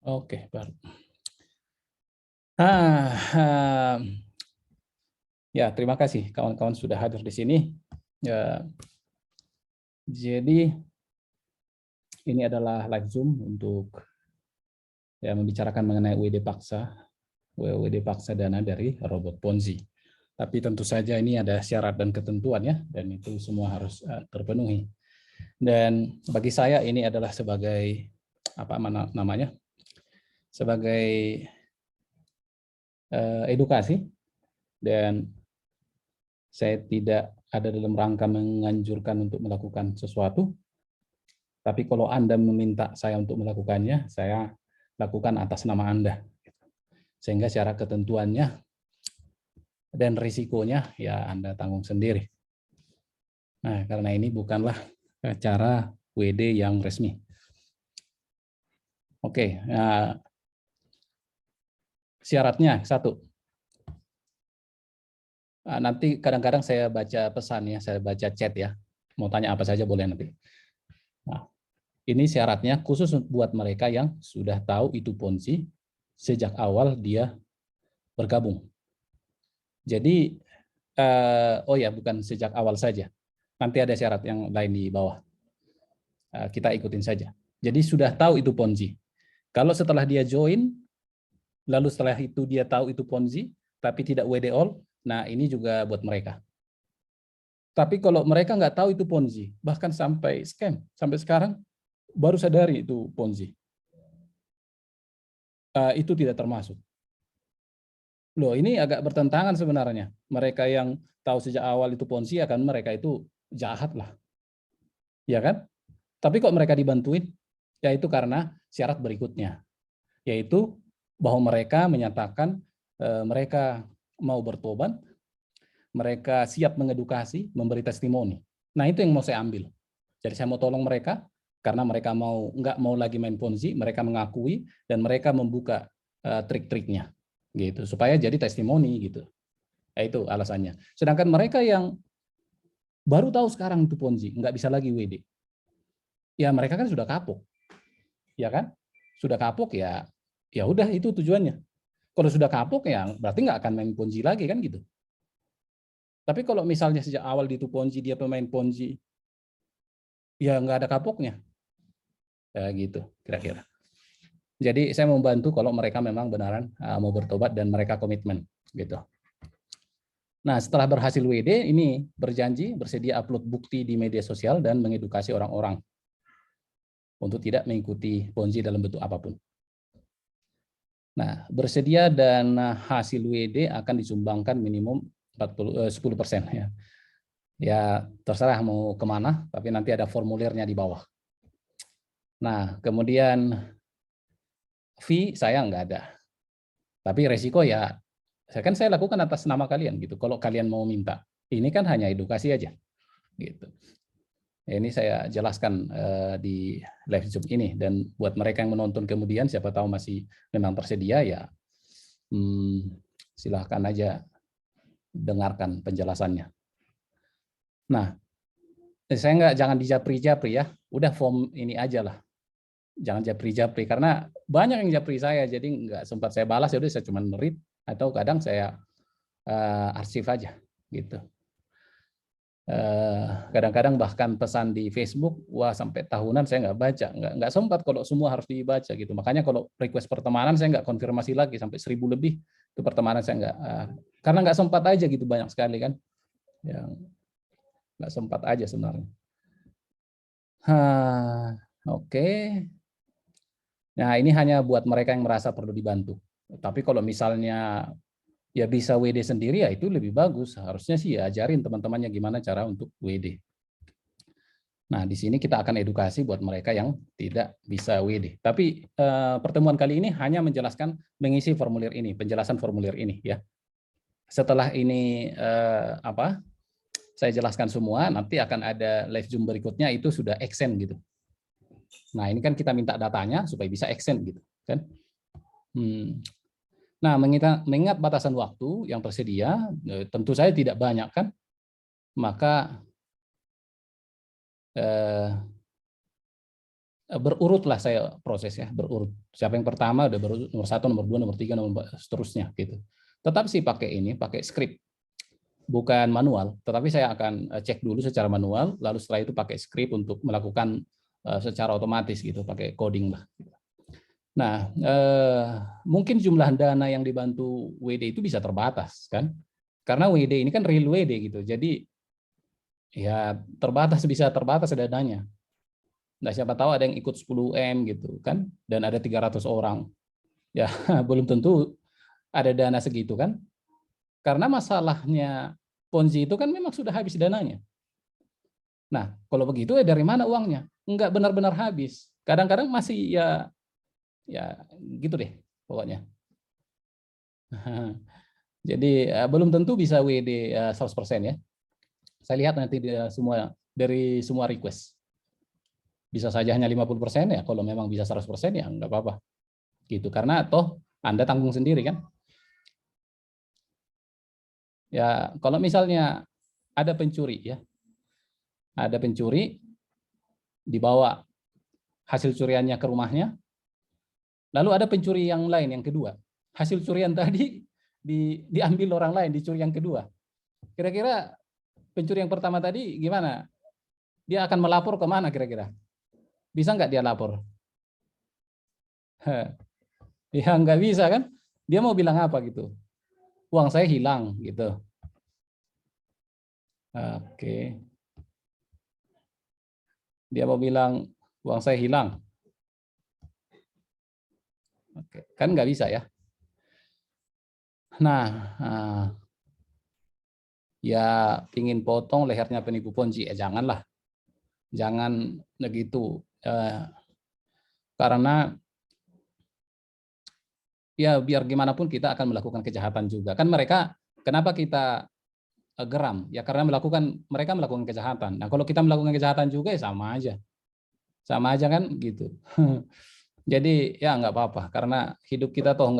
Oke, baru. Ah, ya, terima kasih kawan-kawan sudah hadir di sini. Ya, jadi ini adalah live Zoom untuk ya membicarakan mengenai WD paksa dana dari robot Ponzi. Tapi tentu saja ini ada syarat dan ketentuan ya, dan itu semua harus terpenuhi. Dan bagi saya ini adalah sebagai apa namanya? Sebagai edukasi, dan saya tidak ada dalam rangka menganjurkan untuk melakukan sesuatu, tapi kalau Anda meminta saya untuk melakukannya, saya lakukan atas nama Anda. Sehingga secara ketentuannya dan risikonya ya Anda tanggung sendiri. Nah, karena ini bukanlah cara WD yang resmi. Oke, nah, syaratnya satu. Nanti kadang-kadang saya baca pesan ya, saya baca chat ya. Mau tanya apa saja boleh nanti. Nah, ini syaratnya khusus buat mereka yang sudah tahu itu Ponzi sejak awal dia bergabung. Jadi, oh ya, bukan sejak awal saja. Nanti ada syarat yang lain di bawah. Kita ikutin saja. Jadi sudah tahu itu Ponzi. Kalau setelah dia join, lalu setelah itu dia tahu itu Ponzi, tapi tidak WD all, nah ini juga buat mereka. Tapi kalau mereka nggak tahu itu Ponzi, bahkan sampai scam, sampai sekarang baru sadari itu Ponzi, itu tidak termasuk. Loh, ini agak bertentangan sebenarnya. Mereka yang tahu sejak awal itu Ponzi akan mereka itu jahat lah, ya kan? Tapi kok mereka dibantuin? Ya itu karena syarat berikutnya, yaitu bahwa mereka menyatakan mereka mau bertobat, mereka siap mengedukasi, memberi testimoni. Nah itu yang mau saya ambil. Jadi saya mau tolong mereka karena mereka nggak mau lagi main Ponzi, mereka mengakui dan mereka membuka trik-triknya, gitu supaya jadi testimoni gitu. Ya, itu alasannya. Sedangkan mereka yang baru tahu sekarang itu Ponzi, nggak bisa lagi WD. Ya mereka kan sudah kapok, ya kan? Sudah kapok ya, ya udah itu tujuannya. Kalau sudah kapok ya berarti nggak akan main Ponzi lagi kan gitu. Tapi kalau misalnya sejak awal itu Ponzi, dia pemain Ponzi, ya nggak ada kapoknya. Ya gitu kira-kira. Jadi saya membantu kalau mereka memang benaran mau bertobat dan mereka komitmen gitu. Nah, setelah berhasil WD, ini berjanji bersedia upload bukti di media sosial dan mengedukasi orang-orang untuk tidak mengikuti Ponzi dalam bentuk apapun. Nah, bersedia dan hasil WD akan disumbangkan minimum 10% ya. Ya, terserah mau kemana, tapi nanti ada formulirnya di bawah. Nah, kemudian fee saya nggak ada. Tapi resiko ya, saya lakukan atas nama kalian gitu. Kalau kalian mau minta, ini kan hanya edukasi aja, gitu. Ini saya jelaskan di live Zoom ini, dan buat mereka yang menonton kemudian, siapa tahu masih memang tersedia ya, silahkan aja dengarkan penjelasannya. Nah, saya jangan dijapri-japri ya, udah form ini aja lah, jangan japri-japri karena banyak yang japri saya, jadi nggak sempat saya balas, ya udah saya cuma read atau kadang saya arsip aja gitu. Kadang-kadang bahkan pesan di Facebook, wah sampai tahunan saya nggak baca, nggak sempat kalau semua harus dibaca gitu. Makanya kalau request pertemanan saya nggak konfirmasi lagi sampai 1000 lebih itu pertemanan saya nggak, karena nggak sempat aja gitu, banyak sekali kan, yang nggak sempat aja sebenarnya. Oke. Nah ini hanya buat mereka yang merasa perlu dibantu. Tapi kalau misalnya ya bisa WD sendiri ya itu lebih bagus. Harusnya sih ya ajarin teman-temannya gimana cara untuk WD. Nah, di sini kita akan edukasi buat mereka yang tidak bisa WD. Tapi pertemuan kali ini hanya menjelaskan mengisi formulir ini, penjelasan formulir ini ya. Setelah ini saya jelaskan semua, nanti akan ada live Zoom berikutnya itu sudah extend gitu. Nah, ini kan kita minta datanya supaya bisa extend gitu kan. Nah, mengingat batasan waktu yang tersedia, tentu saya tidak banyak kan, maka berurutlah saya prosesnya, berurut. Siapa yang pertama udah berurut, nomor 1, nomor 2, nomor 3, nomor seterusnya gitu. Tetap sih pakai ini, pakai script, bukan manual, tetapi saya akan cek dulu secara manual, lalu setelah itu pakai script untuk melakukan secara otomatis gitu, pakai coding lah. Nah, mungkin jumlah dana yang dibantu WD itu bisa terbatas kan, karena WD ini kan real WD gitu, jadi ya bisa terbatas dananya. Nah, siapa tahu ada yang ikut 10M gitu kan, dan ada 300 orang. Ya, belum tentu ada dana segitu kan. Karena masalahnya Ponzi itu kan memang sudah habis dananya. Nah, kalau begitu ya dari mana uangnya? Enggak benar-benar habis. Kadang-kadang masih ya gitu deh pokoknya. Jadi belum tentu bisa WD 100% ya. Saya lihat nanti dari semua request. Bisa saja hanya 50% ya, kalau memang bisa 100% ya nggak apa-apa. Gitu, karena toh Anda tanggung sendiri kan. Ya, kalau misalnya ada pencuri ya, ada pencuri dibawa hasil curiannya ke rumahnya, lalu ada pencuri yang lain yang kedua. Hasil curian tadi diambil orang lain, dicuri yang kedua. Kira-kira pencuri yang pertama tadi gimana? Dia akan melapor ke mana kira-kira? Bisa nggak dia lapor? Ya nggak bisa kan? Dia mau bilang apa gitu? Uang saya hilang gitu. Oke. Dia mau bilang uang saya hilang. Oke. Kan nggak bisa ya. Nah, ya pingin potong lehernya penipu Ponzi, janganlah. Jangan begitu. Karena ya biar gimana pun kita akan melakukan kejahatan juga. Kan mereka, kenapa kita geram? Ya karena mereka melakukan kejahatan. Nah kalau kita melakukan kejahatan juga ya sama aja kan gitu. Jadi ya nggak apa-apa, karena hidup kita toh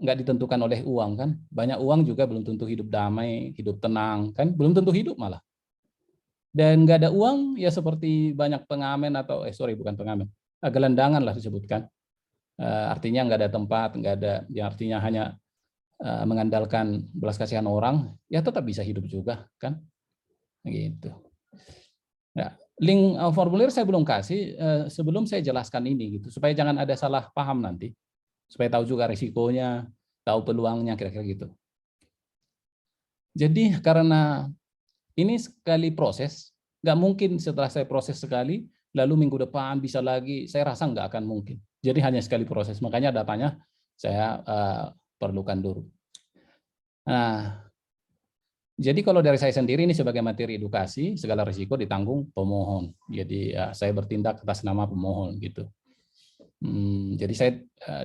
nggak ditentukan oleh uang kan. Banyak uang juga belum tentu hidup damai, hidup tenang kan, belum tentu hidup malah. Dan nggak ada uang ya seperti banyak pengamen atau bukan pengamen, gelandangan lah disebutkan. Artinya nggak ada tempat, nggak ada, ya artinya hanya mengandalkan belas kasihan orang, ya tetap bisa hidup juga kan, gitu. Ya, link formulir saya belum kasih, sebelum saya jelaskan ini gitu, supaya jangan ada salah paham nanti, supaya tahu juga risikonya, tahu peluangnya kira-kira gitu. Jadi karena ini sekali proses, nggak mungkin setelah saya proses sekali, lalu minggu depan bisa lagi, saya rasa nggak akan mungkin. Jadi hanya sekali proses, makanya datanya saya perlukan dulu. Nah, jadi kalau dari saya sendiri ini sebagai materi edukasi, segala risiko ditanggung pemohon. Jadi saya bertindak atas nama pemohon gitu. Jadi saya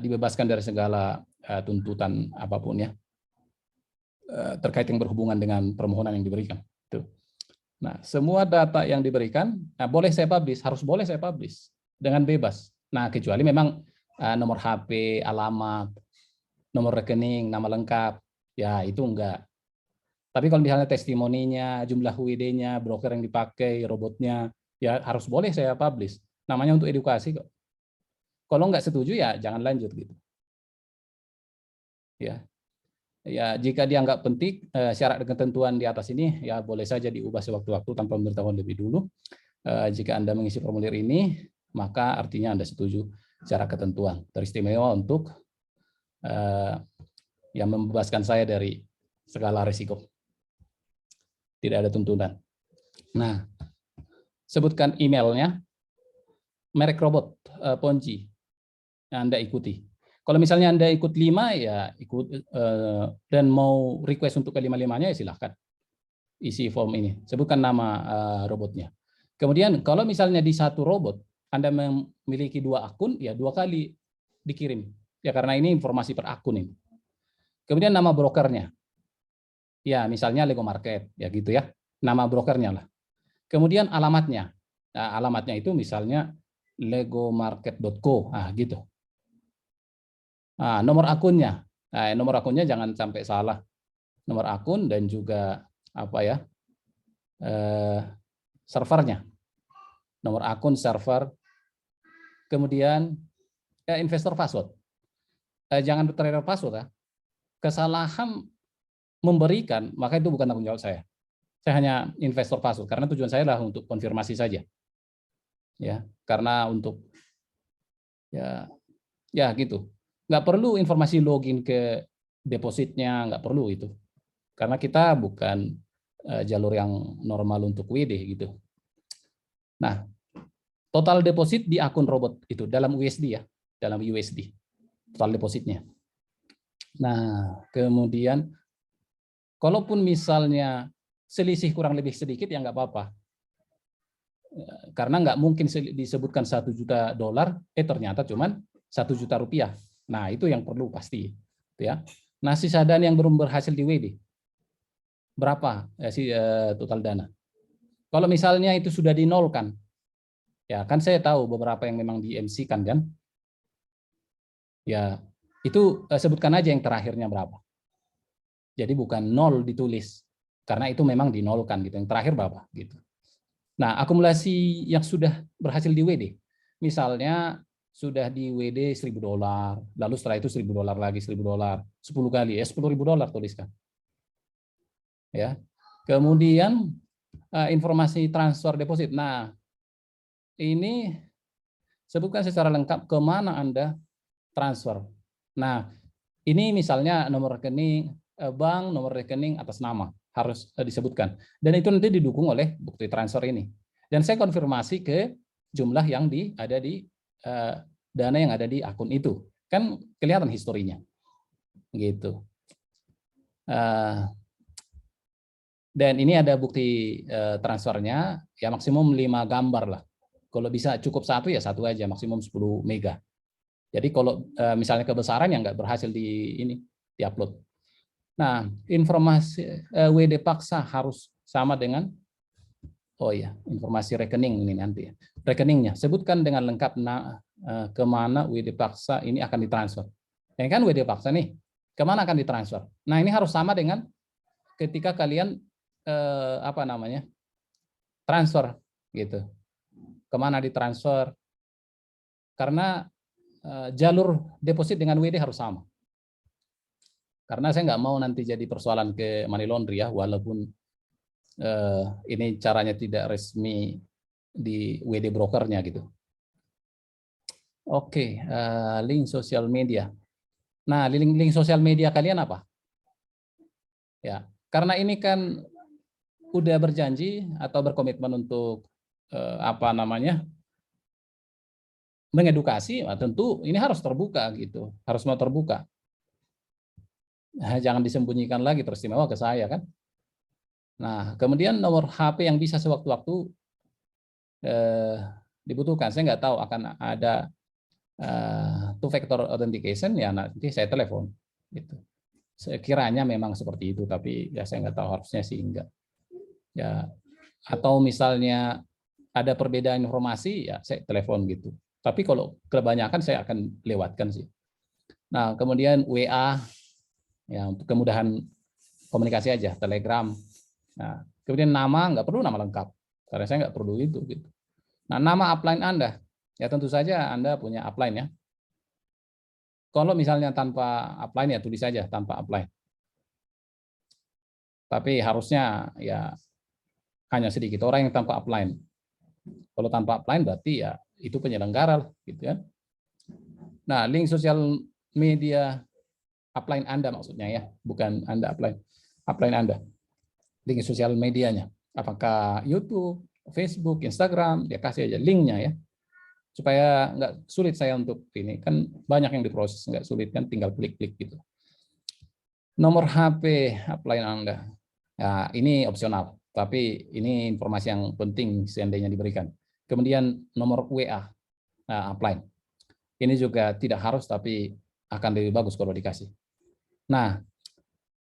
dibebaskan dari segala tuntutan apapun ya, terkait yang berhubungan dengan permohonan yang diberikan. Nah, semua data yang diberikan, boleh saya publish, harus boleh saya publish dengan bebas. Nah, kecuali memang nomor HP, alamat, nomor rekening, nama lengkap, ya itu enggak. Tapi kalau misalnya testimoninya, jumlah WD-nya, broker yang dipakai, robotnya, ya harus boleh saya publish. Namanya untuk edukasi kok. Kalau nggak setuju ya jangan lanjut gitu. Ya, ya jika dianggap penting, syarat dan ketentuan di atas ini ya boleh saja diubah sewaktu-waktu tanpa memberitahuan lebih dulu. Jika Anda mengisi formulir ini, maka artinya Anda setuju secara ketentuan. Teristimewa untuk yang membebaskan saya dari segala risiko. Tidak ada tuntutan. Nah, sebutkan emailnya, merek robot Ponzi yang Anda ikuti. Kalau misalnya Anda ikut 5 ya ikut, dan mau request untuk kelima-limanya ya silahkan isi form ini. Sebutkan nama robotnya. Kemudian kalau misalnya di satu robot Anda memiliki 2 akun, ya 2 kali dikirim. Ya karena ini informasi per akun ini. Kemudian nama brokernya. Ya misalnya Lego Market, ya gitu ya. Nama brokernya lah. Kemudian alamatnya. Nah, alamatnya itu misalnya legomarket.co, gitu. Nah, nomor akunnya. Nah, nomor akunnya jangan sampai salah. Nomor akun dan juga apa ya? Servernya. Nomor akun, server, Kemudian investor password. Jangan trader password ya. Kesalahan memberikan, maka itu bukan tanggung jawab saya. Saya hanya investor password karena tujuan saya adalah untuk konfirmasi saja. Ya, karena untuk ya gitu. Nggak perlu informasi login ke depositnya, nggak perlu itu. Karena kita bukan jalur yang normal untuk WD gitu. Nah, total deposit di akun robot itu dalam USD ya, dalam USD. Total depositnya. Nah, kemudian kalaupun misalnya selisih kurang lebih sedikit ya nggak apa-apa. Karena nggak mungkin disebutkan 1 juta dolar, ternyata cuman 1 juta rupiah. Nah, itu yang perlu pasti. Ya. Nah, sisa dana yang belum berhasil di WD, berapa total dana? Kalau misalnya itu sudah dinolkan, ya kan saya tahu beberapa yang memang di MC kan, ya itu sebutkan aja yang terakhirnya berapa. Jadi bukan 0 ditulis, karena itu memang dinolkan gitu. Yang terakhir berapa gitu. Nah, akumulasi yang sudah berhasil di WD, misalnya sudah di WD 1.000 dolar, lalu setelah itu 1.000 dolar lagi, 1.000 dolar, 10 kali, 10.000 dolar tuliskan. Ya. Kemudian informasi transfer deposit. Nah, ini sebutkan secara lengkap kemana Anda transfer. Nah, ini misalnya nomor rekening bank, nomor rekening atas nama harus disebutkan. Dan itu nanti didukung oleh bukti transfer ini. Dan saya konfirmasi ke jumlah yang ada di dana yang ada di akun itu. Kan kelihatan historinya. Gitu. Dan ini ada bukti transfernya, ya maksimum 5 gambar lah. Kalau bisa cukup satu ya satu aja, maksimum 10 mega. Jadi kalau misalnya kebesaran yang nggak berhasil diupload. Nah, informasi WD paksa harus sama dengan, oh ya, informasi rekening ini nanti ya. Rekeningnya, sebutkan dengan lengkap kemana WD paksa ini akan ditransfer. Ya kan WD paksa nih, kemana akan ditransfer? Nah, ini harus sama dengan ketika kalian transfer gitu. Kemana ditransfer? Karena jalur deposit dengan WD harus sama. Karena saya nggak mau nanti jadi persoalan ke money laundry ya, walaupun ini caranya tidak resmi di WD brokernya gitu. Oke, link sosial media. Nah, link sosial media kalian apa? Ya, karena ini kan udah berjanji atau berkomitmen untuk mengedukasi, tentu ini harus terbuka gitu, harus mau terbuka. Jangan disembunyikan lagi teristimewa ke saya kan. Nah, kemudian nomor HP yang bisa sewaktu-waktu dibutuhkan. Saya nggak tahu akan ada two factor authentication, ya nanti saya telepon. Gitu. Sekiranya memang seperti itu, tapi ya saya nggak tahu, harusnya sih enggak. Ya, atau misalnya ada perbedaan informasi, ya saya telepon gitu. Tapi kalau kebanyakan saya akan lewatkan sih. Nah, kemudian WA, ya untuk kemudahan komunikasi aja, Telegram. Nah, kemudian nama, nggak perlu nama lengkap, karena saya nggak perlu itu. Gitu. Nah, nama upline Anda, ya tentu saja Anda punya upline ya. Kalau misalnya tanpa upline, ya tulis saja tanpa upline. Tapi harusnya ya hanya sedikit orang yang tanpa upline. Kalau tanpa upline berarti ya itu penyelenggara, gitu ya. Nah, link sosial media upline Anda maksudnya ya, bukan Anda upline Anda. Link sosial medianya, apakah YouTube, Facebook, Instagram, dia kasih aja linknya ya, supaya nggak sulit saya untuk ini, kan banyak yang diproses, nggak sulit kan, tinggal klik-klik gitu. Nomor HP upline Anda, ya ini opsional, tapi ini informasi yang penting seandainya diberikan. Kemudian nomor WA, upline, ini juga tidak harus, tapi akan lebih bagus kalau dikasih. Nah,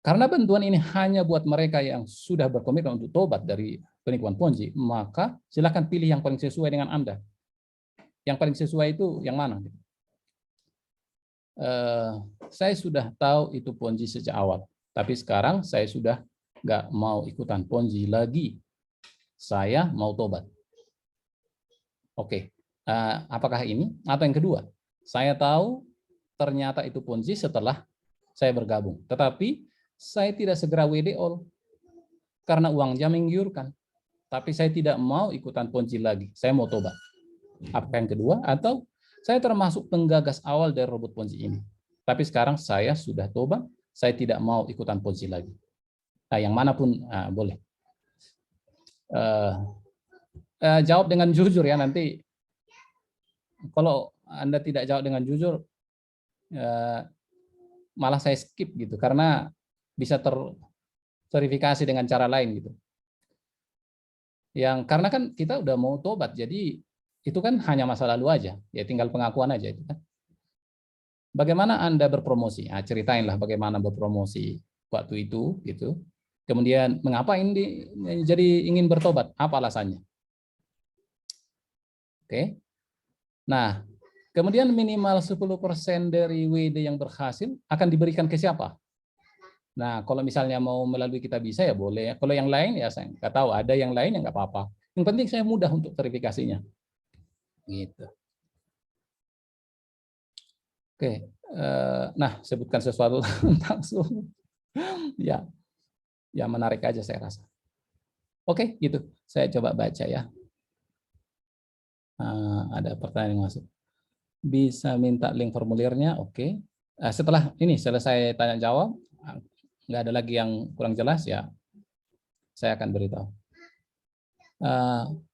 karena bantuan ini hanya buat mereka yang sudah berkomitmen untuk tobat dari penipuan Ponzi, maka silakan pilih yang paling sesuai dengan Anda. Yang paling sesuai itu yang mana? Saya sudah tahu itu Ponzi sejak awal, tapi sekarang saya sudah nggak mau ikutan Ponzi lagi. Saya mau tobat. Oke, Apakah ini? Atau yang kedua, saya tahu ternyata itu Ponzi setelah saya bergabung. Tetapi saya tidak segera WD all karena uangnya menggiurkan. Tapi saya tidak mau ikutan Ponzi lagi. Saya mau tobat. Apakah yang kedua? Atau saya termasuk penggagas awal dari robot Ponzi ini. Tapi sekarang saya sudah tobat, saya tidak mau ikutan Ponzi lagi. Nah, yang manapun boleh. Jawab dengan jujur ya, nanti kalau Anda tidak jawab dengan jujur, malah saya skip gitu, karena bisa terverifikasi dengan cara lain gitu. Karena kan kita udah mau tobat, jadi itu kan hanya masa lalu aja, ya tinggal pengakuan aja itu kan. Bagaimana Anda berpromosi? Ceritainlah bagaimana berpromosi waktu itu gitu. Kemudian mengapa ini jadi ingin bertobat? Apa alasannya? Oke. Nah, kemudian minimal 10% dari WD yang berhasil akan diberikan ke siapa? Nah, kalau misalnya mau melalui kita bisa ya boleh. Kalau yang lain ya saya nggak tahu. Ada yang lain ya nggak apa-apa. Yang penting saya mudah untuk verifikasinya. Gitu. Oke. Nah, sebutkan sesuatu tentang suhu. Ya, ya menarik aja saya rasa. Oke, gitu. Saya coba baca ya. Ada pertanyaan yang masuk. Bisa minta link formulirnya, oke. Setelah ini selesai tanya jawab, nggak ada lagi yang kurang jelas ya, saya akan beritahu.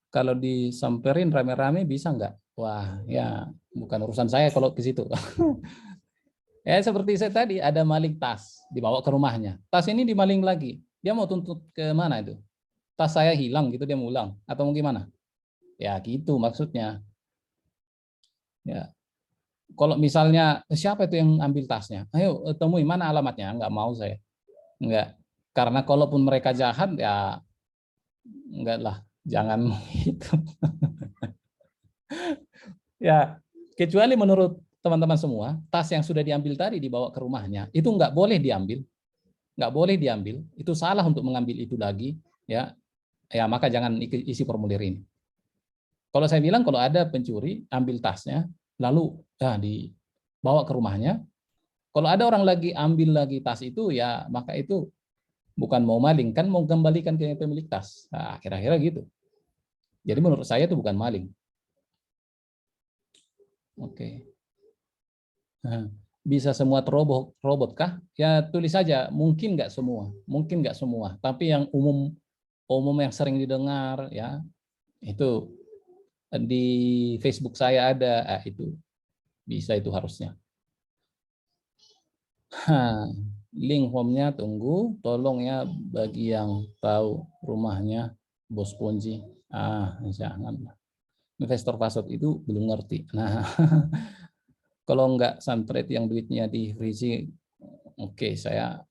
Kalau disamperin rame-rame bisa nggak? Wah, ya bukan urusan saya kalau ke situ. Ya seperti saya tadi, ada maling tas dibawa ke rumahnya. Tas ini dimaling lagi. Dia mau tuntut ke mana itu? Tas saya hilang gitu dia mau ulang atau mau gimana? Ya gitu maksudnya. Ya. Kalau misalnya siapa itu yang ambil tasnya? Ayo temui, mana alamatnya? Enggak mau saya. Enggak. Karena kalaupun mereka jahat ya enggak lah, jangan gitu. Ya, kecuali menurut teman-teman semua, tas yang sudah diambil tadi dibawa ke rumahnya, itu enggak boleh diambil. Enggak boleh diambil. Itu salah untuk mengambil itu lagi, ya. Ya, maka jangan isi formulir ini. Kalau saya bilang kalau ada pencuri ambil tasnya lalu dibawa ke rumahnya, kalau ada orang lagi ambil lagi tas itu ya maka itu bukan mau maling, kan mau kembalikan ke pemilik tas. Nah, kira-kira gitu. Jadi menurut saya itu bukan maling. Oke. Nah, bisa semua robot kah? Ya tulis saja, mungkin nggak semua, mungkin nggak semua. Tapi yang umum yang sering didengar ya itu di Facebook saya ada, itu bisa itu harusnya. Link home-nya tunggu, tolong ya bagi yang tahu rumahnya bos Ponzi. Jangan. Investor password itu belum ngerti. Nah, kalau nggak santet yang duitnya di free, oke, saya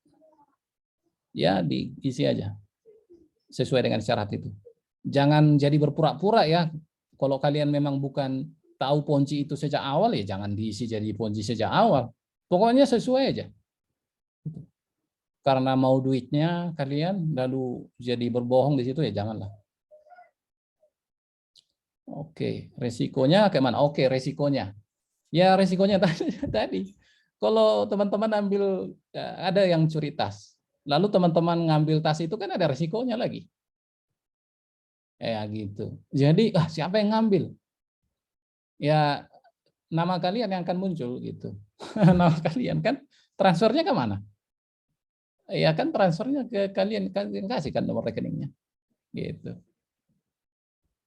ya diisi aja sesuai dengan syarat itu. Jangan jadi berpura-pura ya. Kalau kalian memang bukan tahu Ponzi itu sejak awal ya jangan diisi jadi Ponzi sejak awal. Pokoknya sesuai aja. Karena mau duitnya kalian lalu jadi berbohong di situ ya janganlah. Oke, resikonya kayak mana? Oke, resikonya. Ya resikonya tadi. Kalau teman-teman ambil ada yang curi tas. Lalu teman-teman ngambil tas itu kan ada resikonya lagi. Ya gitu. Jadi siapa yang ngambil? Ya nama kalian yang akan muncul gitu. Nama kalian kan transfernya ke mana? Ya kan transfernya ke kalian kasih kan nomor rekeningnya. Gitu.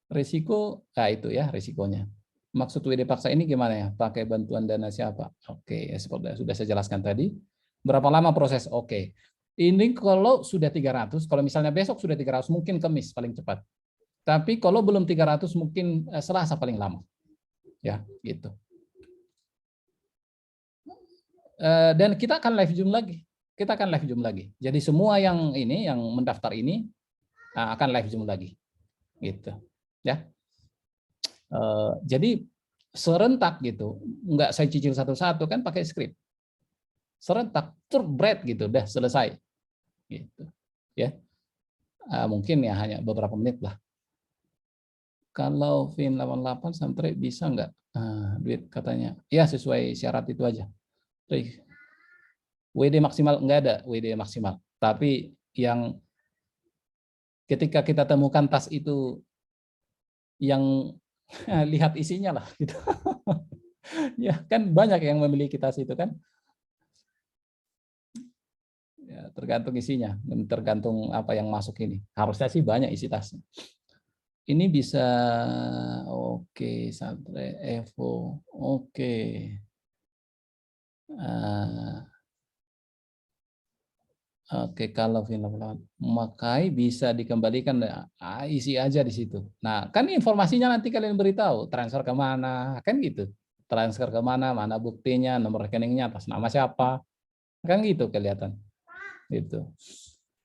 Risiko, itu ya risikonya. Maksud WD paksa ini gimana ya? Pakai bantuan dana siapa? Oke, seperti sudah saya jelaskan tadi. Berapa lama proses? Oke. Ini kalau sudah 300, kalau misalnya besok sudah 300, mungkin Kamis paling cepat. Tapi kalau belum 300, mungkin Selasa paling lama. Ya, gitu. Dan kita akan live Zoom lagi. Kita akan live Zoom lagi. Jadi semua yang mendaftar ini akan live Zoom lagi. Gitu. Ya. Jadi serentak gitu, nggak saya cicil satu-satu kan pakai skrip, serentak terbret gitu, udah selesai, gitu, ya. Mungkin ya hanya beberapa menit lah. Kalau VIN 88 Samtre bisa nggak duit katanya? Ya sesuai syarat itu aja. WD maksimal nggak ada WD maksimal. Tapi yang ketika kita temukan tas itu yang lihat isinya lah gitu. Ya kan banyak yang memiliki tas itu kan. Ya, tergantung isinya, tergantung apa yang masuk ini. Harusnya sih banyak isi tasnya. Ini bisa oke, Santre Evo. Oke. Oke, kalau film Makai bisa dikembalikan, isi aja di situ. Nah, kan informasinya nanti kalian beritahu, transfer kemana, kan gitu. Transfer kemana, mana buktinya, nomor rekeningnya, atas nama siapa, kan gitu kelihatan. Gitu.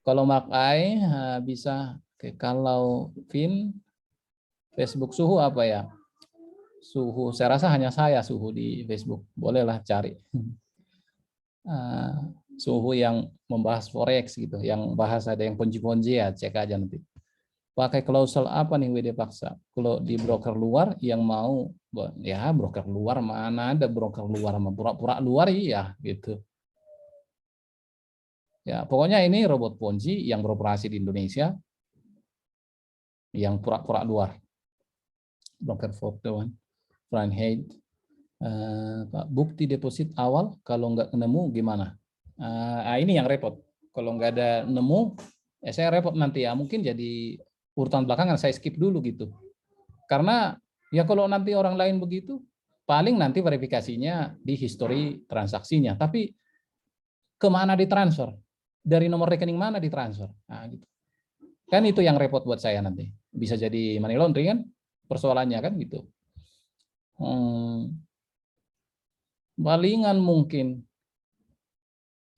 Kalau Makai bisa, oke, kalau VIN, Facebook suhu apa ya? Suhu, saya rasa hanya saya suhu di Facebook. Bolehlah cari. Suhu yang membahas forex gitu, yang bahas ada yang ponzi-ponzi ya cek aja nanti. Pakai klausul apa nih WD paksa? Kalau di broker luar yang mau, ya broker luar mana ada broker luar sama pura-pura luar iya gitu. Ya pokoknya ini robot ponzi yang beroperasi di Indonesia, yang pura-pura luar. Broker Fortune, Fahrenheit. Bukti deposit awal kalau nggak nemu gimana? Ini yang repot. Kalau nggak ada nemu, saya repot nanti ya. Mungkin jadi urutan belakangan saya skip dulu gitu. Karena ya kalau nanti orang lain begitu, paling nanti verifikasinya di history transaksinya. Tapi kemana ditransfer? Dari nomor rekening mana ditransfer? Nah, gitu. Kan itu yang repot buat saya nanti. Bisa jadi money laundering kan persoalannya kan gitu. Palingan mungkin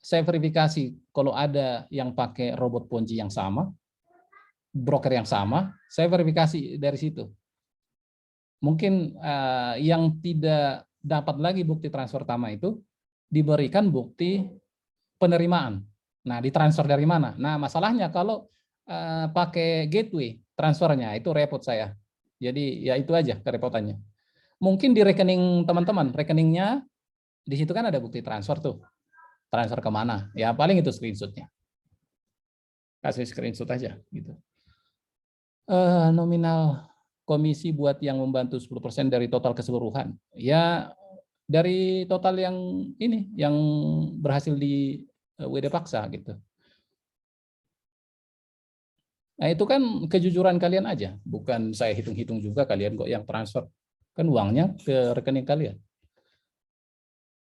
saya verifikasi kalau ada yang pakai robot ponzi yang sama, broker yang sama, saya verifikasi dari situ. Mungkin yang tidak dapat lagi bukti transfer utama itu diberikan bukti penerimaan. Nah, ditransfer dari mana? Nah, masalahnya kalau pakai gateway transfernya itu repot saya. Jadi ya itu aja kerepotannya. Mungkin di rekening teman-teman, rekeningnya di situ kan ada bukti transfer tuh. Transfer kemana? Ya paling itu screenshotnya. Kasih screenshot aja gitu. Nominal komisi buat yang membantu 10% dari total keseluruhan. Ya dari total yang ini yang berhasil di WD paksa gitu. Nah, itu kan kejujuran kalian aja, bukan saya hitung-hitung juga kalian kok yang transfer. Kan uangnya ke rekening kalian.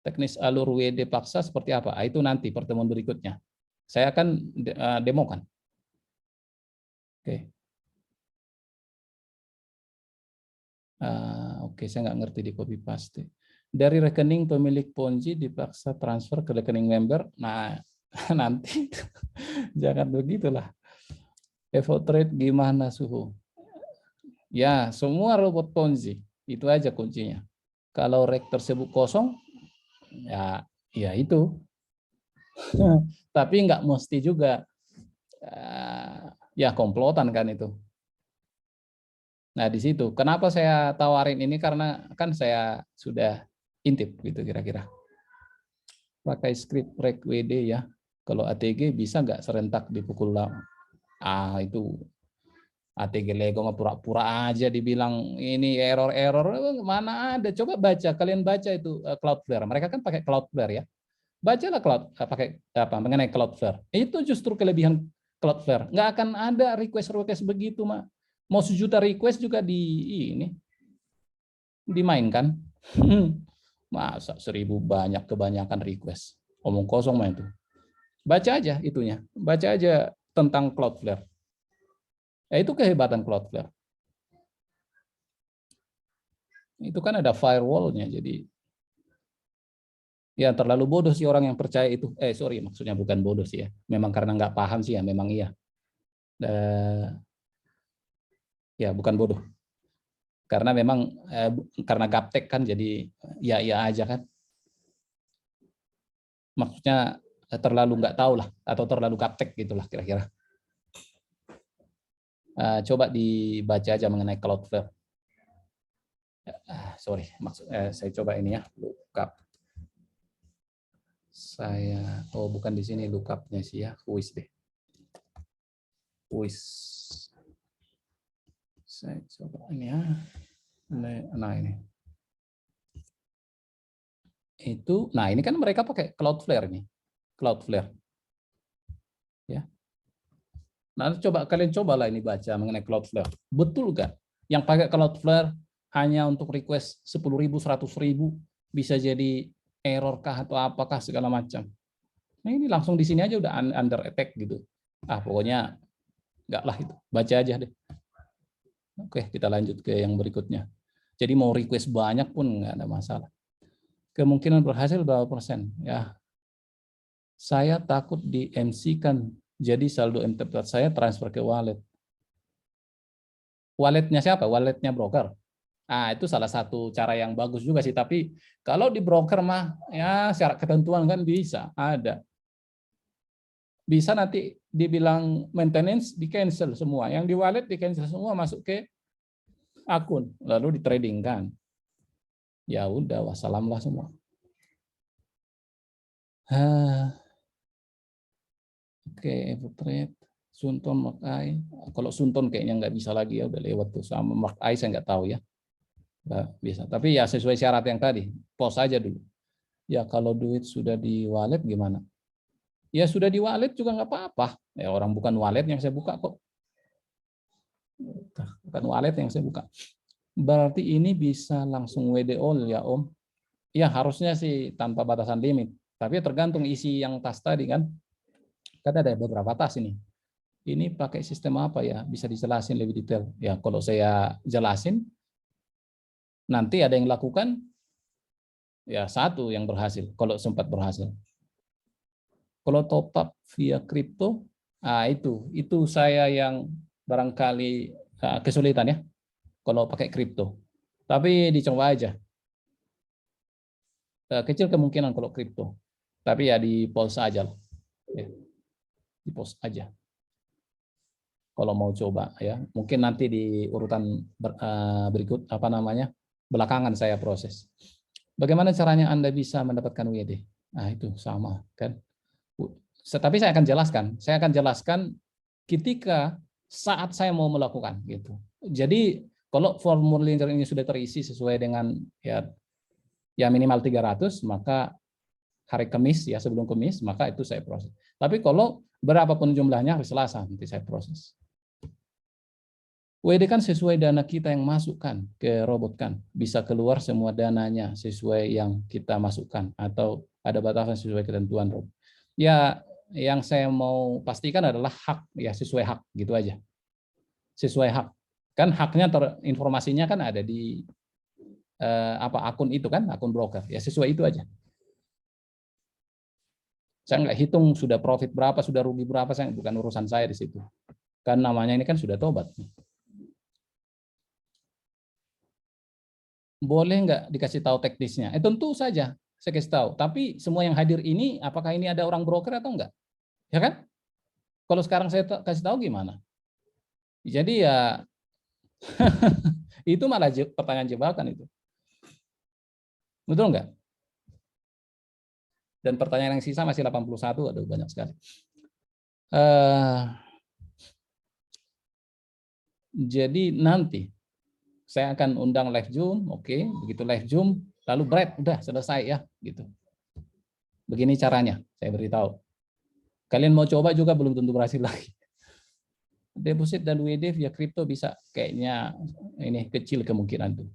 Teknis alur WD paksa seperti apa? Itu nanti pertemuan berikutnya. Saya akan demokan. Oke. Oke, saya nggak ngerti di copy paste. Dari rekening pemilik Ponzi dipaksa transfer ke rekening member. Nah, nanti jangan begitulah. Evo Trade gimana suhu? Ya, semua robot Ponzi. Itu aja kuncinya. Kalau rek tersebut kosong, ya itu. Tapi nggak mesti juga. Ya komplotan kan itu. Nah di situ, kenapa saya tawarin ini karena kan saya sudah intip gitu kira-kira. Pakai script rek WD ya. Kalau ATG bisa nggak serentak dipukul itu ATG Lego nggak pura-pura aja dibilang ini error mana ada, coba baca kalian baca itu Cloudflare, mereka kan pakai Cloudflare ya, bacalah pakai apa mengenai Cloudflare, itu justru kelebihan Cloudflare, nggak akan ada request begitu mah, mau 1 juta request juga ini dimainkan. Masa 1.000 banyak kebanyakan request omong kosong mah itu, baca aja itunya, baca aja tentang Cloudflare. Ya, itu kehebatan Cloudflare. Itu kan ada firewall-nya, jadi ya terlalu bodoh sih orang yang percaya itu. Sorry, maksudnya bukan bodoh sih ya. Memang karena nggak paham sih ya, memang iya. Ya bukan bodoh. Karena memang karena gaptek kan, jadi ya aja kan. Maksudnya terlalu nggak tahu lah, atau terlalu gaptek gitulah kira-kira. Coba dibaca aja mengenai Cloudflare. sorry, saya coba ini ya, lookup. Bukan di sini lookupnya sih ya, whois deh. Whois. Saya coba ini ya. Nah ini. Nah ini kan mereka pakai Cloudflare ini. Cloudflare. Ya. Nah, kalian cobalah ini baca mengenai Cloudflare. Betul nggak? Yang pakai Cloudflare hanya untuk request 10.000, 100.000 bisa jadi error kah atau apakah segala macam. Nah ini langsung di sini aja udah under attack gitu. Pokoknya nggak lah itu. Baca aja deh. Oke, kita lanjut ke yang berikutnya. Jadi mau request banyak pun nggak ada masalah. Kemungkinan berhasil berapa persen? Ya, saya takut di MC kan, jadi saldo MT4 saya transfer ke wallet. Walletnya siapa? Walletnya broker. Itu salah satu cara yang bagus juga sih. Tapi kalau di broker mah, ya syarat ketentuan kan bisa, ada. Bisa nanti dibilang maintenance, di cancel semua. Yang di wallet di cancel semua, masuk ke akun, lalu di trading kan. Ya udah, wassalam lah semua. Oke, Evertrade, Sunton, Mark-I. Kalau Sunton kayaknya nggak bisa lagi ya, udah lewat tuh. Sama Mark-I saya nggak tahu ya. Nggak bisa. Tapi ya sesuai syarat yang tadi, post aja dulu. Ya kalau duit sudah di wallet gimana? Ya sudah di wallet juga nggak apa-apa. Ya orang bukan wallet yang saya buka kok. Bukan wallet yang saya buka. Berarti ini bisa langsung WD all ya Om? Ya harusnya sih tanpa batasan limit. Tapi tergantung isi yang tas tadi kan. Kan ada beberapa tas ini. Ini pakai sistem apa ya? Bisa dijelasin lebih detail. Ya kalau saya jelasin, nanti ada yang lakukan, ya satu yang berhasil. Kalau sempat berhasil. Kalau top up via kripto, itu saya yang barangkali kesulitan ya. Kalau pakai kripto. Tapi dicoba aja. Kecil kemungkinan kalau kripto. Tapi ya di pulse aja lah. Ya, di pulse aja. Kalau mau coba ya. Mungkin nanti di urutan berikut belakangan saya proses. Bagaimana caranya Anda bisa mendapatkan WD? Itu sama kan. Tapi saya akan jelaskan. Saya akan jelaskan ketika saat saya mau melakukan gitu. Jadi kalau formulir ini sudah terisi sesuai dengan ya minimal 300, maka hari Kamis ya sebelum Kamis, maka itu saya proses. Tapi kalau berapapun jumlahnya hari Selasa nanti saya proses. WD kan sesuai dana kita yang masukkan ke robot kan. Bisa keluar semua dananya sesuai yang kita masukkan atau ada batasan sesuai ketentuan robot. Ya yang saya mau pastikan adalah hak ya sesuai hak gitu aja. Sesuai hak. Kan haknya informasinya kan ada di akun itu kan, akun broker. Ya sesuai itu aja. Saya nggak hitung sudah profit berapa, sudah rugi berapa, bukan urusan saya di situ. Kan namanya ini kan sudah tobat. Boleh nggak dikasih tahu teknisnya? Tentu saja saya kasih tahu. Tapi semua yang hadir ini, apakah ini ada orang broker atau enggak? Ya kan? Kalau sekarang saya kasih tahu gimana? Jadi ya itu malah pertanyaan jebakan itu. Betul nggak? Dan pertanyaan yang sisa masih 81, aduh banyak sekali. Jadi nanti saya akan undang live Zoom, oke, begitu live Zoom, lalu udah selesai ya, gitu. Begini caranya, saya beritahu. Kalian mau coba juga belum tentu berhasil lagi. Deposit dan WD via kripto bisa, kayaknya ini kecil kemungkinan tuh.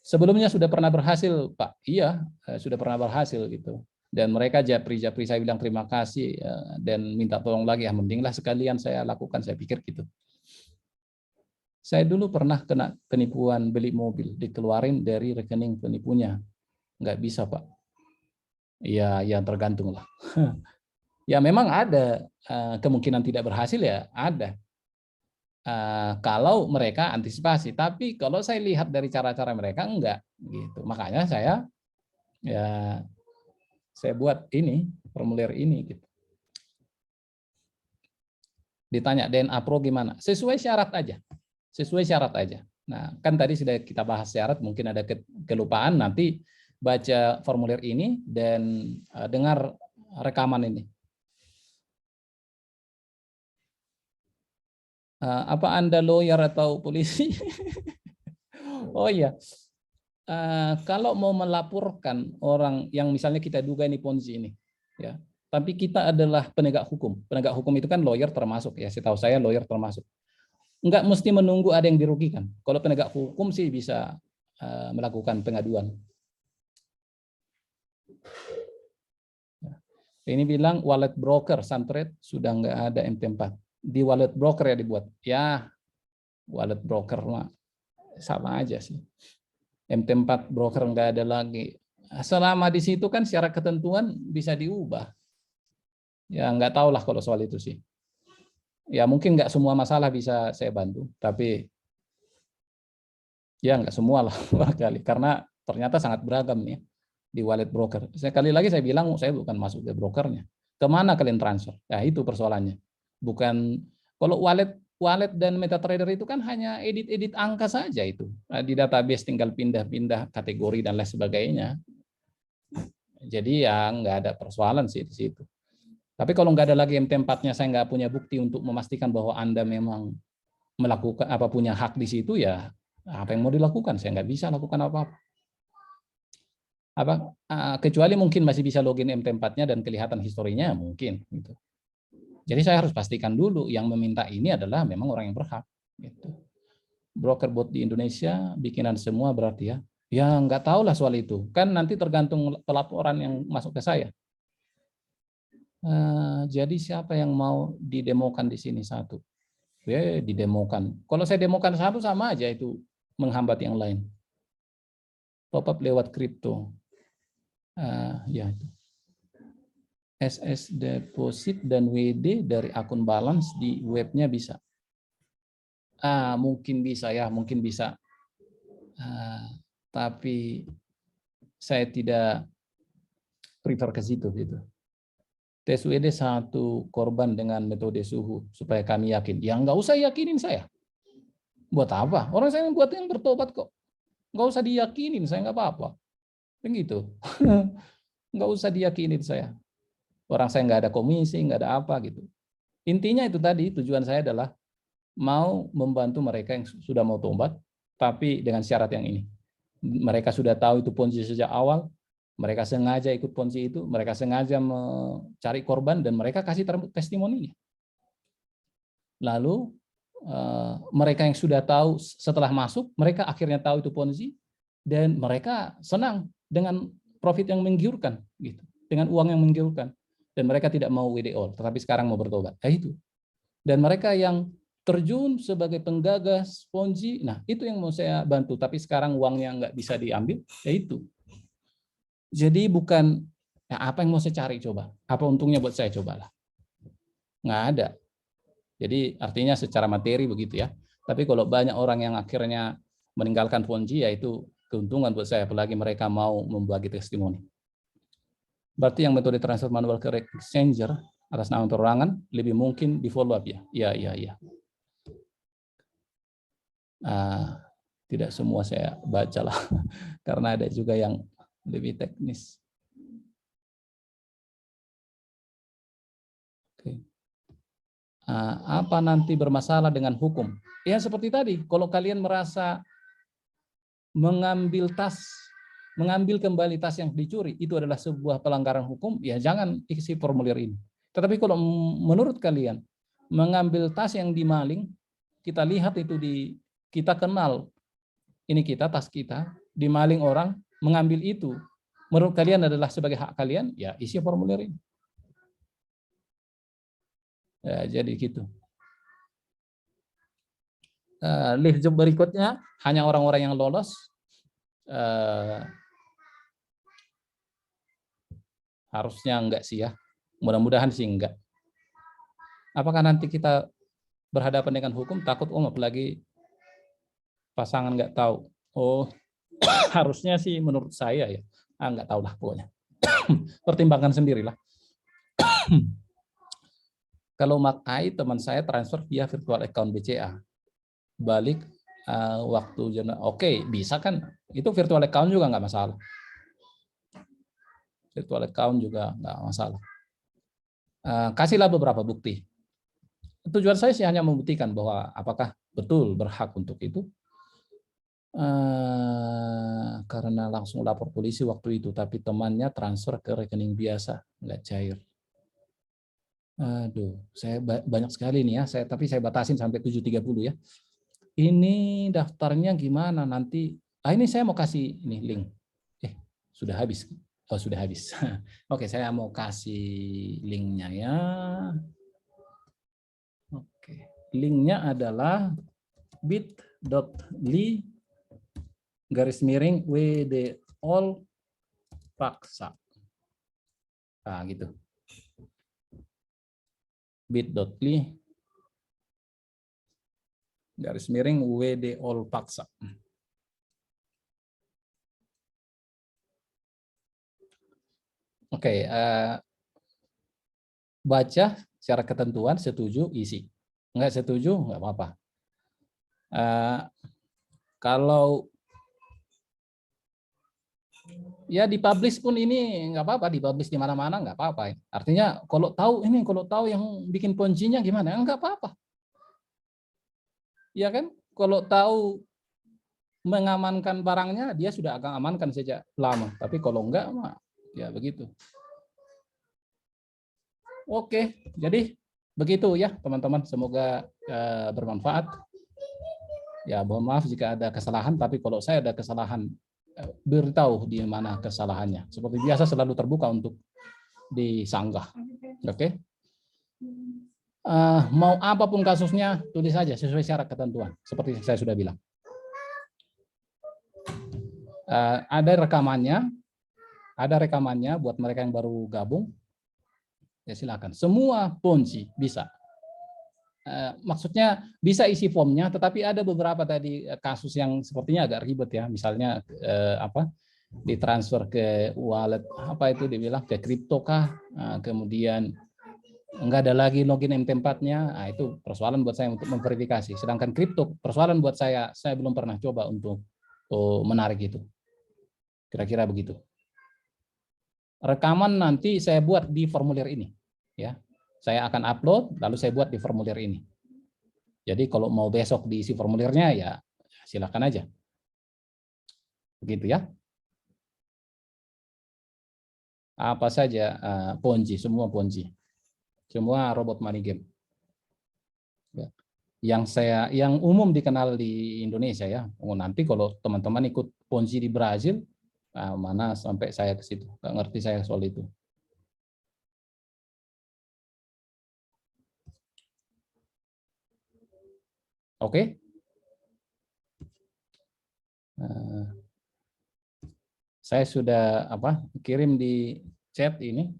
Sebelumnya sudah pernah berhasil, Pak. Iya, sudah pernah berhasil gitu. Dan mereka japri saya bilang terima kasih dan minta tolong lagi. Mendinglah sekalian saya lakukan, saya pikir gitu. Saya dulu pernah kena penipuan beli mobil, dikeluarin dari rekening penipunya. Nggak bisa, Pak. Ya, yang tergantung lah. Ya memang ada kemungkinan tidak berhasil ya, ada. Kalau mereka antisipasi, tapi kalau saya lihat dari cara-cara mereka enggak gitu. Makanya saya buat ini formulir ini gitu. Ditanya DNA Pro gimana? Sesuai syarat aja. sesuai syarat aja. Nah, kan tadi sudah kita bahas syarat, mungkin ada kelupaan, nanti baca formulir ini dan dengar rekaman ini. Apa Anda lawyer atau polisi? Oh iya, kalau mau melaporkan orang yang misalnya kita duga ini Ponzi ini, ya, tapi kita adalah penegak hukum. Penegak hukum itu kan lawyer termasuk, ya. Setahu saya lawyer termasuk. Nggak mesti menunggu ada yang dirugikan. Kalau penegak hukum sih bisa melakukan pengaduan. Ini bilang wallet broker Suntrade sudah nggak ada MT4. Di wallet broker ya dibuat. Ya, wallet broker mah sama aja sih. MT4 broker nggak ada lagi. Selama di situ kan secara ketentuan bisa diubah. Ya nggak tahu lah kalau soal itu sih. Ya mungkin nggak semua masalah bisa saya bantu, tapi ya nggak semua lah kali. Karena ternyata sangat beragam nih di wallet broker. Sekali lagi saya bilang saya bukan masuk ke brokernya. Kemana kalian transfer? Ya itu persoalannya. Bukan kalau wallet dan MetaTrader itu kan hanya edit angka saja itu. Di database tinggal pindah-pindah kategori dan lain sebagainya. Jadi ya nggak ada persoalan sih di situ. Tapi kalau nggak ada lagi MT4-nya, saya nggak punya bukti untuk memastikan bahwa Anda memang melakukan apa punya hak di situ, ya apa yang mau dilakukan? Saya nggak bisa lakukan apa-apa. Kecuali mungkin masih bisa login MT4-nya dan kelihatan historinya mungkin gitu. Jadi saya harus pastikan dulu yang meminta ini adalah memang orang yang berhak gitu. Broker bot di Indonesia bikinan semua berarti ya. Ya nggak tahu lah soal itu. Kan nanti tergantung pelaporan yang masuk ke saya. Jadi siapa yang mau didemokan di sini satu? Ya didemokan. Kalau saya demokan satu sama aja itu menghambat yang lain. Pop up lewat kripto. Ya itu. SS deposit dan WD dari akun balance di webnya bisa. Mungkin bisa ya, mungkin bisa. Tapi saya tidak prefer ke situ gitu. Tes WD satu korban dengan metode suhu supaya kami yakin. Ya nggak usah yakinin saya. Buat apa? Orang saya buat yang bertobat kok. Nggak usah diyakinin, saya nggak apa-apa. Begitu. Nggak usah diyakinin saya. Orang saya nggak ada komisi, nggak ada apa gitu. Intinya itu tadi, tujuan saya adalah mau membantu mereka yang sudah mau tobat, tapi dengan syarat yang ini. Mereka sudah tahu itu Ponzi sejak awal, mereka sengaja ikut Ponzi itu, mereka sengaja mencari korban, dan mereka kasih testimoninya. Lalu mereka yang sudah tahu setelah masuk, mereka akhirnya tahu itu Ponzi, dan mereka senang dengan profit yang menggiurkan, gitu, dengan uang yang menggiurkan, dan mereka tidak mau WDO, tetapi sekarang mau bertobat. Itu. Dan mereka yang terjun sebagai penggagas Ponzi, nah itu yang mau saya bantu, tapi sekarang uangnya nggak bisa diambil, itu. Jadi bukan ya apa yang mau saya cari coba, apa untungnya buat saya cobalah, nggak ada. Jadi artinya secara materi begitu ya. Tapi kalau banyak orang yang akhirnya meninggalkan Ponzi, ya itu keuntungan buat saya, apalagi mereka mau membagi testimoni. Berarti yang metode transfer manual ke exchanger atas nama perorangan lebih mungkin di follow up ya? Iya. Tidak semua saya baca lah, karena ada juga yang lebih teknis. Oke. Apa nanti bermasalah dengan hukum? Ya seperti tadi, kalau kalian merasa mengambil kembali tas yang dicuri itu adalah sebuah pelanggaran hukum, ya jangan isi formulir ini. Tetapi kalau menurut kalian mengambil tas yang dimaling, kita lihat itu kita kenal, ini tas kita dimaling orang, mengambil itu, menurut kalian adalah sebagai hak kalian, ya isi formulir ini. Ya, jadi gitu. List job berikutnya hanya orang-orang yang lolos. Harusnya enggak sih ya. Mudah-mudahan sih enggak. Apakah nanti kita berhadapan dengan hukum, takut apalagi pasangan nggak tahu. Oh, harusnya sih menurut saya ya. Nggak tahu lah pokoknya. Pertimbangkan sendirilah. Kalau Makai teman saya transfer via virtual account BCA. balik waktu jurnal. Oke, bisa kan? Itu virtual account juga nggak masalah. Virtual account juga nggak masalah. Kasihlah beberapa bukti. Tujuan saya sih hanya membuktikan bahwa apakah betul berhak untuk itu. Karena langsung lapor polisi waktu itu, tapi temannya transfer ke rekening biasa, nggak cair. Aduh, saya banyak sekali nih ya. Tapi saya batasin sampai 7.30 ya. Ini daftarnya gimana nanti? Ini saya mau kasih ini link. Sudah habis. Oh, sudah habis. Oke, saya mau kasih linknya ya. Oke, linknya adalah bit.ly /WDOL paksa. Nah, gitu. bit.ly /WDOL paksa. Oke, baca secara ketentuan, setuju, isi. Enggak setuju, enggak apa-apa. Kalau ya dipublish pun ini nggak apa-apa, dipublish di mana-mana nggak apa-apa. Artinya kalau tahu yang bikin kuncinya gimana, nggak apa-apa. Ya kan? Kalau tahu mengamankan barangnya, dia sudah akan amankan sejak lama. Tapi kalau enggak, ya begitu. Oke, jadi begitu ya teman-teman. Semoga bermanfaat. Ya, mohon maaf jika ada kesalahan, tapi kalau saya ada kesalahan, beritahu di mana kesalahannya. Seperti biasa selalu terbuka untuk disanggah. Oke. Mau apapun kasusnya, tulis saja sesuai syarat ketentuan. Seperti saya sudah bilang. Ada rekamannya buat mereka yang baru gabung. Ya silakan. Semua Ponzi bisa. Maksudnya bisa isi formnya, tetapi ada beberapa tadi kasus yang sepertinya agak ribet ya. Misalnya ditransfer ke wallet apa itu dibilang ke kripto kah, kemudian enggak ada lagi login MT4-nya. Itu persoalan buat saya untuk memverifikasi. Sedangkan kripto persoalan buat saya belum pernah coba untuk menarik itu. Kira-kira begitu. Rekaman nanti saya buat di formulir ini, ya. Saya akan upload, lalu saya buat di formulir ini. Jadi kalau mau besok diisi formulirnya, ya silakan aja. Begitu ya. Apa saja Ponzi, semua Ponzi, semua robot money game. Yang umum dikenal di Indonesia ya. Nanti kalau teman-teman ikut Ponzi di Brazil, mana sampai saya ke situ, nggak ngerti saya soal itu. Oke. Saya sudah kirim di chat ini.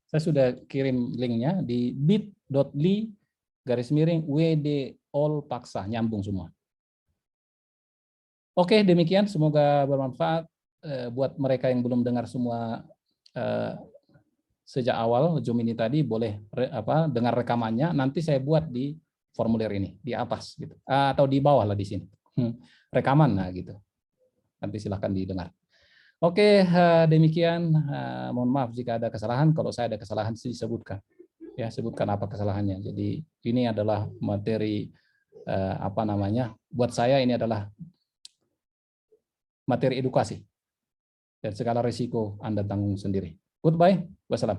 Saya sudah kirim linknya di bit.ly /WDOL paksa, nyambung semua. Oke, demikian. Semoga bermanfaat buat mereka yang belum dengar semua sejak awal Zoom ini tadi, boleh dengar rekamannya. Nanti saya buat di formulir ini di atas gitu, atau di bawah lah di sini rekaman, nah gitu. Nanti silahkan didengar. Oke, demikian. Mohon maaf jika ada kesalahan. Kalau saya ada kesalahan disebutkan. Ya, sebutkan apa kesalahannya. Jadi ini adalah materi buat saya ini adalah materi edukasi. Dan segala risiko Anda tanggung sendiri. Goodbye. Wassalam.